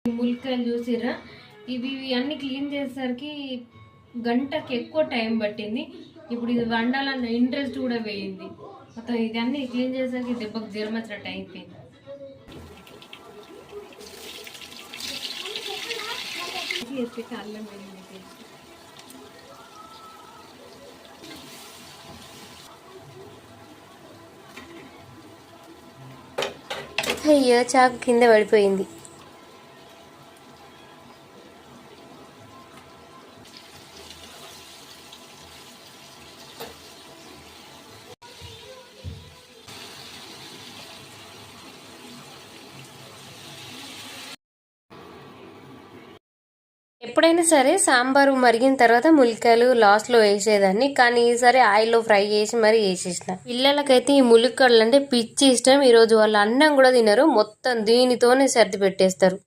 ములక్కాయలు చూసిర్రా, ఇవి అన్ని క్లీన్ చేసేసరికి గంటకి ఎక్కువ టైం పట్టింది. ఇప్పుడు ఇది వండాలన్న ఇంట్రెస్ట్ కూడా పోయింది. మొత్తం ఇది అన్ని క్లీన్ చేసేసరికి దెబ్బకు జ్వరం వచ్చినట్టు అయిపోయింది. అయ్యో, చాకు కింద పడిపోయింది. ఎప్పుడైనా సరే సాంబారు మరిగిన తర్వాత ములక్కాయలు లాస్ట్లో వేసేదాన్ని, కానీ ఈసారి ఆయిల్లో ఫ్రై చేసి మరీ వేసేసిన. పిల్లలకైతే ఈ ములక్కాడలు అంటే పిచ్చి ఇష్టం. ఈరోజు వాళ్ళు అన్నం కూడా తినరు, మొత్తం దీనితోనే సర్ది పెట్టేస్తారు.